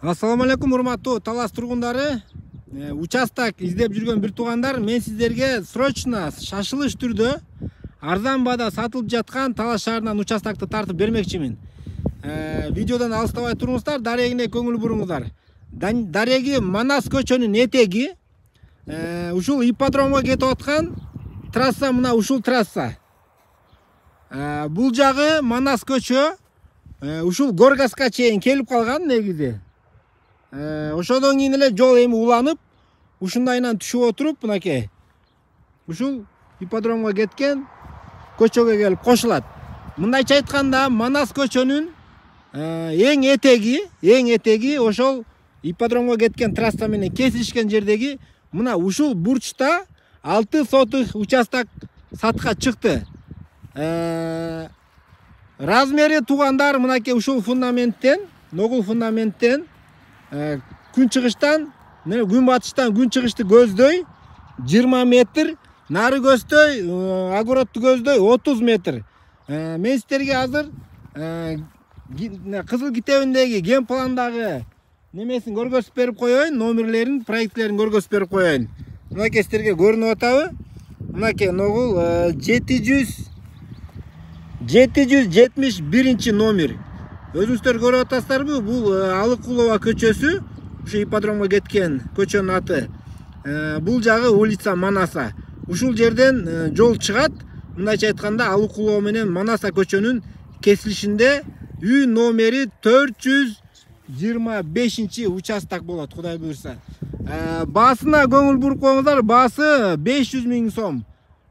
Ассаламу алейкум, урматтуу Талас тургундары. Участок издеп жүргөн бир туугандар, мен сиздерге срочно шашылыш түрдө арзан баада сатылып жаткан Талас шаарынан участокты тартып бермекчимин. Видеодон алыстабай туруңуздар, дарегине көңүл буруңуздар. Дареги Манас көчөнүн этеги. Ушул ипподромго кетип аткан трасса мына ушул трасса. Бул жагы Манас көчө. Ушул Горгаска чейин келип калган негизи. Ошодон кийин эле жол эми уланып, ушундайынан түшүп отуруп, мынакей. Ушул ипподромго кеткен көчөгө келип кошулат. Мындайча айтканда, Манас көчөнүн эң этеги ошол ипподромго кеткен трасса менен кесилишкен жердеги мына ушул бурчта 6 сотых участок сатка чыкты. Размери туугандар мынакей ушул фундаменттен, ногул фундаменттен күн чыгыштан, күн батыштан күн чыгышты көздөй 20 метр, нары көздөй, огородду көздөй 30 метр. Мен сиздерге азыр кызыл китебиндеги ген пландагы немесин көргөзүп берип коеюн, номерлерин, проекттерин көргөзүп берип коеюн. Мынакей сиздерге көрүнүп атабы? Мынакей ногул 771 номер. Өзүңүздөр көрүп атасыздарбы? Бул Алыкулова көчөсү, ушу ипподромго кеткен көчөнүн аты. Бул жагы улица Манаса. Ушул жерден жол чыгат. Мындайча айтканда, Алыкулова менен Манаса көчөнүн кесилишинде үй номери 425 участок болот, Кудай буйрса. Баасына көңүл буруп коюңуздар, баасы 500 000 сом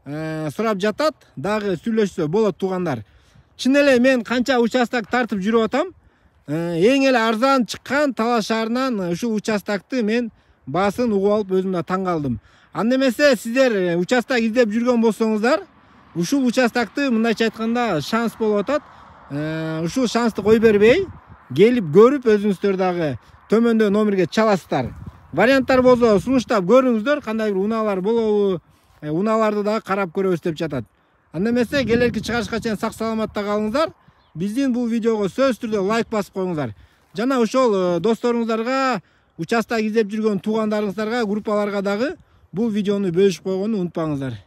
сурап жатат. Дагы сүйлөшсө болот туугандар. Чын эле мен канча участок тартып жүрүп атам. Эң эле арзан чыккан Талас шаарынан ушул участокты мен баасын угуп алып өзүм да таң калдым. Анда эмесе сиздер участок издеп жүргөн болсоңуздар, ушул участокты мындайча айтканда шанс болуп атат. Ушул шансты кой бербей, келип көрүп өзүңүздөр дагы төмөндө номерге чаласыздар. Варианттар болсо сунуштап көрүңүздөр, кандай бир унаалар болобу, унааларды дагы карап көрөбүз деп жатат. Анда эмесе келерки чыгарышка чейин сак саламатта калыңыздар. Биздин бул видеого сөзсүз түрдө лайк басып коюңуздар. Жана ошол досторуңуздарга, участок издеп жүргөн туугандарыңыздарга, группаларга дагы бул видеону бөлүшүп койгонду унутпаңыздар.